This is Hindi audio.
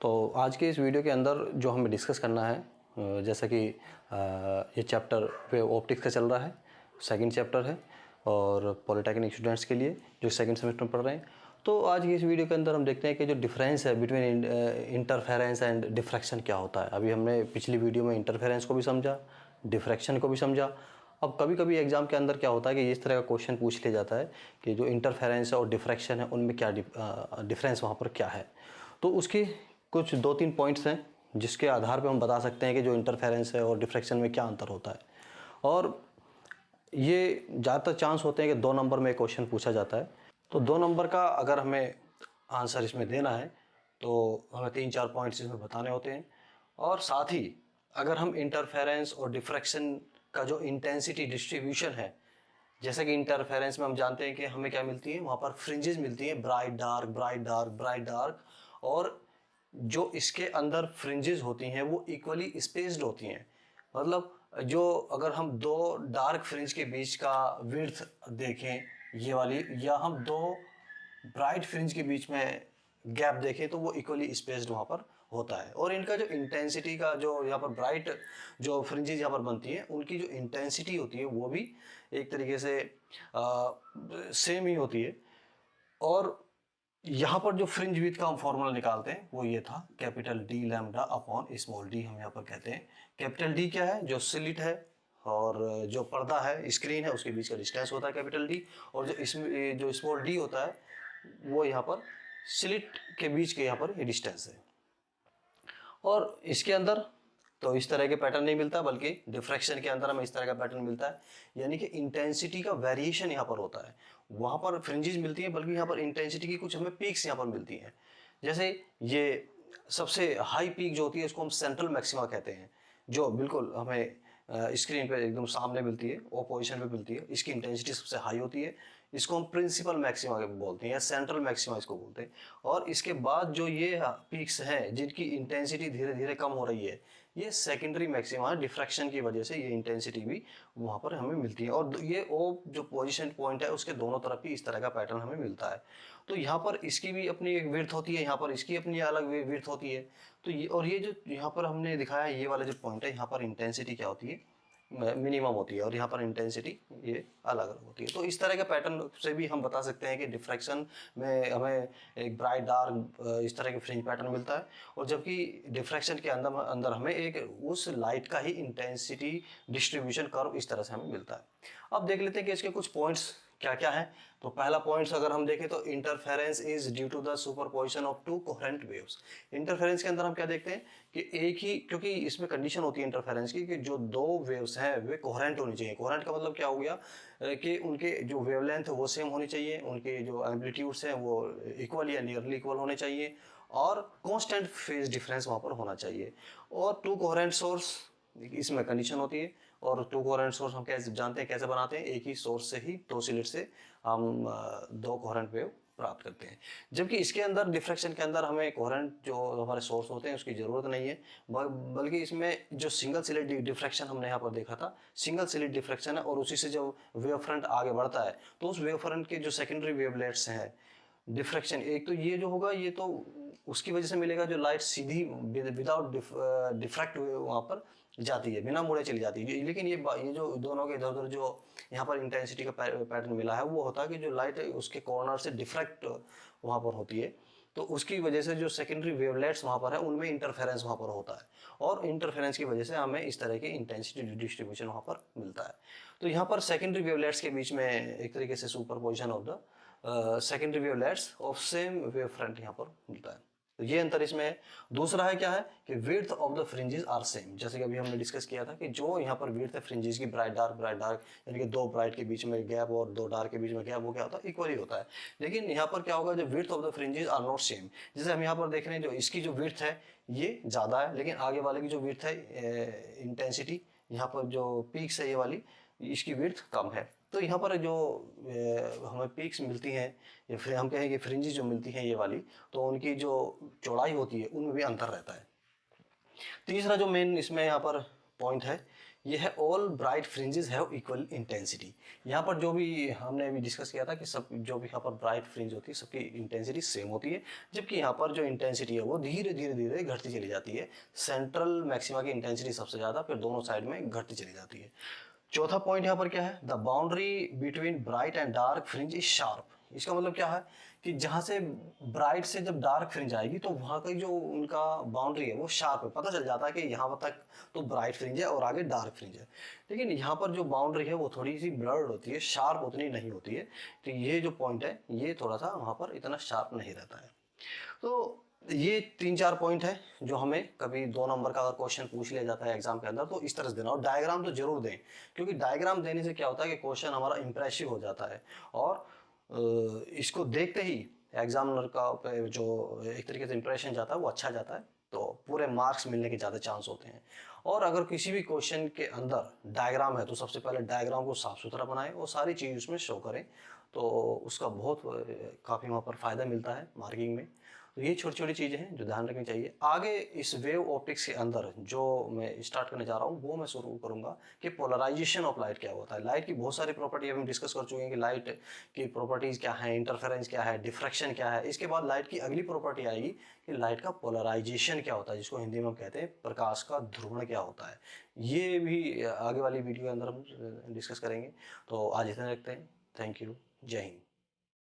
तो आज के इस वीडियो के अंदर जो हमें डिस्कस करना है, जैसा कि ये चैप्टर वेव ऑप्टिक्स का चल रहा है, सेकंड चैप्टर है और पॉलिटेक्निक स्टूडेंट्स के लिए जो सेकंड सेमेस्टर में पढ़ रहे हैं। तो आज की इस वीडियो के अंदर हम देखते हैं कि जो डिफरेंस है बिटवीन इंटरफेरेंस एंड डिफ्रैक्शन क्या होता है। अभी हमने पिछली वीडियो में इंटरफेरेंस को भी समझा, डिफ्रैक्शन को भी समझा। अब कभी कभी एग्जाम के अंदर क्या होता है कि इस तरह का क्वेश्चन पूछ लिया जाता है कि जो इंटरफेरेंस है और डिफ्रैक्शन है उनमें क्या डिफरेंस वहाँ पर क्या है। तो उसकी कुछ 2-3 पॉइंट्स हैं जिसके आधार पे हम बता सकते हैं कि जो इंटरफेरेंस है और डिफ्रैक्शन में क्या अंतर होता है। और ये ज़्यादातर चांस होते हैं कि 2 नंबर में क्वेश्चन पूछा जाता है। तो 2 नंबर का अगर हमें आंसर इसमें देना है तो हमें 3-4 पॉइंट्स इसमें बताने होते हैं। और साथ ही अगर हम इंटरफेरेंस और डिफ्रैक्शन का जो इंटेंसिटी डिस्ट्रीब्यूशन है, जैसे कि इंटरफेरेंस में हम जानते हैं कि हमें क्या मिलती है, वहाँ पर फ्रिंजेस मिलती हैं, bright dark bright dark bright dark, और जो इसके अंदर फ्रिंजेस होती हैं वो इक्वली स्पेस्ड होती हैं। मतलब जो अगर हम 2 डार्क फ्रिंज के बीच का विड्थ देखें ये वाली, या हम 2 ब्राइट फ्रिंज के बीच में गैप देखें तो वो इक्वली स्पेस्ड वहाँ पर होता है। और इनका जो इंटेंसिटी का जो यहाँ पर ब्राइट जो फ्रिंजेस यहाँ पर बनती हैं उनकी जो इंटेंसिटी होती है वो भी एक तरीके से सेम ही होती है। और यहाँ पर जो फ्रिंज विड्थ का हम फॉर्मूला निकालते हैं वो ये था, capital D lambda upon small D हम यहाँ पर कहते हैं। कैपिटल डी क्या है, जो स्लिट है और जो पर्दा है, स्क्रीन है, उसके बीच का डिस्टेंस होता है कैपिटल डी। और जो स्मॉल डी होता है वो यहाँ पर स्लिट के बीच के यहाँ पर ये डिस्टेंस है। और इसके अंदर तो इस तरह के पैटर्न नहीं मिलता, बल्कि डिफ्रैक्शन के अंदर हमें इस तरह का पैटर्न मिलता है, यानी कि इंटेंसिटी का वेरिएशन यहाँ पर होता है। वहाँ पर फ्रिंजेस मिलती हैं, बल्कि यहाँ पर इंटेंसिटी की कुछ हमें पीक्स यहाँ पर मिलती हैं। जैसे ये सबसे हाई पीक जो होती है इसको हम सेंट्रल मैक्सिमा कहते हैं, जो बिल्कुल हमें स्क्रीन पे एकदम सामने मिलती है, वो पोजीशन पे मिलती है। इसकी इंटेंसिटी सबसे हाई होती है, इसको हम प्रिंसिपल मैक्सिमा बोलते हैं या सेंट्रल मैक्सिमा इसको बोलते हैं। और इसके बाद जो ये पीक्स हैं जिनकी इंटेंसिटी धीरे धीरे कम हो रही है, ये सेकेंडरी मैक्सिमा डिफ्रैक्शन की वजह से ये इंटेंसिटी भी वहाँ पर हमें मिलती है। और ये वो जो पोजीशन पॉइंट है उसके दोनों तरफ ही इस तरह का पैटर्न हमें मिलता है। तो यहाँ पर इसकी भी अपनी एक विड्थ होती है, यहाँ पर इसकी अपनी अलग विड्थ होती है। तो ये और ये जो यहाँ पर हमने दिखाया ये वाला जो पॉइंट है, यहाँ पर इंटेंसिटी क्या होती है, मिनिमम होती है, और यहाँ पर इंटेंसिटी ये अलग अलग होती है। तो इस तरह के पैटर्न से भी हम बता सकते हैं कि डिफ्रैक्शन में हमें एक ब्राइट डार्क इस तरह के फ्रिंज पैटर्न मिलता है, और जबकि डिफ्रैक्शन के अंदर अंदर हमें एक उस लाइट का ही इंटेंसिटी डिस्ट्रीब्यूशन कर्व इस तरह से हमें मिलता है। अब देख लेते हैं कि इसके कुछ पॉइंट्स क्या क्या है। तो पहला पॉइंट्स अगर हम देखें तो interference is due to the superposition of 2 coherent waves. Interference के अंदर हम क्या देखते हैं कि एक ही, क्योंकि इसमें कंडीशन होती है इंटरफेरेंस की कि जो 2 वेव्स हैं वे कोहेरेंट होनी चाहिए। कोहेरेंट का मतलब क्या हो गया कि उनके जो वेवलेंथ है वो सेम होनी चाहिए, उनके जो एम्पलीट्यूड्स हैं वो इक्वल या नियरली इक्वल होने चाहिए, और कांस्टेंट फेज डिफरेंस वहाँ पर होना चाहिए। और 2 कोहेरेंट सोर्स इसमें कंडीशन होती है। और 2 कोहेरेंट सोर्स हम कैसे जानते हैं, कैसे बनाते हैं, एक ही सोर्स से ही 2 स्लिट से हम 2 कोहेरेंट वेव प्राप्त करते हैं। जबकि इसके अंदर डिफ्रैक्शन के अंदर हमें कोहेरेंट जो हमारे सोर्स होते हैं उसकी ज़रूरत नहीं है, बल्कि इसमें जो सिंगल स्लिट डिफ्रैक्शन हमने यहाँ पर देखा था, सिंगल स्लिट डिफ्रैक्शन है, और उसी से जब वेव फ्रंट आगे बढ़ता है तो उस वेव फ्रंट के जो सेकेंडरी वेवलेट्स हैं, डिफ्रैक्शन एक तो ये जो होगा ये तो उसकी वजह से मिलेगा जो लाइट सीधी विदाउट डिफ्रैक्ट वहाँ पर जाती है, बिना मुड़े चली जाती है। लेकिन ये जो दोनों के इधर उधर जो यहाँ पर इंटेंसिटी का पैटर्न मिला है वो होता है कि जो लाइट है उसके कॉर्नर से डिफ्रैक्ट वहाँ पर होती है, तो उसकी वजह से जो सेकेंडरी वेवलेट्स वहाँ पर है उनमें इंटरफेरेंस वहाँ पर होता है, और इंटरफेरेंस की वजह से हमें इस तरह की इंटेंसिटी डिस्ट्रीब्यूशन वहाँ पर मिलता है। तो यहाँ पर सेकेंडरी वेवलेट्स के बीच में एक तरीके से superposition of the secondary wavelets of same wave front यहाँ पर मिलता है। तो ये अंतर इसमें है। दूसरा है क्या है कि width of the fringes are same, जैसे कि अभी हमने डिस्कस किया था कि जो यहाँ पर विड्थ है फ्रिंजेस की ब्राइट डार्क यानी कि 2 ब्राइट के बीच में गैप और 2 डार्क के बीच में गैप, वो क्या होता है, इक्वली होता है। लेकिन यहाँ पर क्या होगा, जो width of the fringes are not same. जैसे हम यहाँ पर देख रहे हैं जो इसकी जो विड्थ है ये ज़्यादा है, लेकिन आगे वाले की जो विड्थ है इंटेंसिटी यहाँ पर जो पीक्स है ये वाली, इसकी विड्थ कम है। तो यहाँ पर जो हमें पीक्स मिलती हैं या फिर हम कहें कि फ्रिंजेस जो मिलती हैं ये वाली, तो उनकी जो चौड़ाई होती है उनमें भी अंतर रहता है। तीसरा जो मेन इसमें यहाँ पर पॉइंट है ये है all bright fringes have equal intensity. यहाँ पर जो भी हमने अभी डिस्कस किया था कि सब जो भी यहाँ पर ब्राइट फ्रिंज होती है सबकी इंटेंसिटी सेम होती है, जबकि यहाँ पर जो इंटेंसिटी है वो धीरे धीरे धीरे घटती चली जाती है। सेंट्रल मैक्सिमा की इंटेंसिटी सबसे ज़्यादा, फिर दोनों साइड में घटती चली जाती है। चौथा पॉइंट यहाँ पर क्या है, the boundary between bright and dark fringe is sharp. इसका मतलब क्या है कि जहाँ से ब्राइट से जब डार्क फ्रिंज आएगी तो वहाँ का जो उनका बाउंड्री है वो शार्प है, पता चल जाता है कि यहाँ तक तो ब्राइट फ्रिंज है और आगे डार्क फ्रिंज है। लेकिन यहाँ पर जो बाउंड्री है वो थोड़ी सी ब्लर्ड होती है, शार्प उतनी नहीं होती है। तो ये जो पॉइंट है ये थोड़ा सा वहाँ पर इतना शार्प नहीं रहता है। तो ये 3-4 पॉइंट है जो हमें कभी 2 नंबर का अगर क्वेश्चन पूछ लिया जाता है एग्जाम के अंदर तो इस तरह से देना, और डायग्राम तो जरूर दें, क्योंकि डायग्राम देने से क्या होता है कि क्वेश्चन हमारा इंप्रेसिव हो जाता है और इसको देखते ही एग्जामिनर का जो एक तरीके से इंप्रेशन जाता है वो अच्छा जाता है, तो पूरे मार्क्स मिलने के ज़्यादा चांस होते हैं। और अगर किसी भी क्वेश्चन के अंदर डायग्राम है तो सबसे पहले डायग्राम को साफ सुथरा बनाएं और सारी चीज़ उसमें शो करें, तो उसका बहुत काफ़ी वहाँ पर फ़ायदा मिलता है मार्किंग में। तो ये छोटी छोटी चीज़ें हैं जो ध्यान रखनी चाहिए। आगे इस वेव ऑप्टिक्स के अंदर जो मैं स्टार्ट करने जा रहा हूँ वो मैं शुरू करूँगा कि पोलराइजेशन ऑफ लाइट क्या होता है। लाइट की बहुत सारी प्रॉपर्टी अभी हम डिस्कस कर चुके हैं कि लाइट की प्रॉपर्टीज़ क्या है, इंटरफेरेंस क्या है, डिफ्रैक्शन क्या है। इसके बाद लाइट की अगली प्रॉपर्टी आएगी कि लाइट का पोलराइजेशन क्या होता है, जिसको हिंदी में हम कहते हैं प्रकाश का ध्रुवण क्या होता है। ये भी आगे वाली वीडियो के अंदर हम डिस्कस करेंगे। तो आज इतना रखते हैं। Thank you. जय हिंद।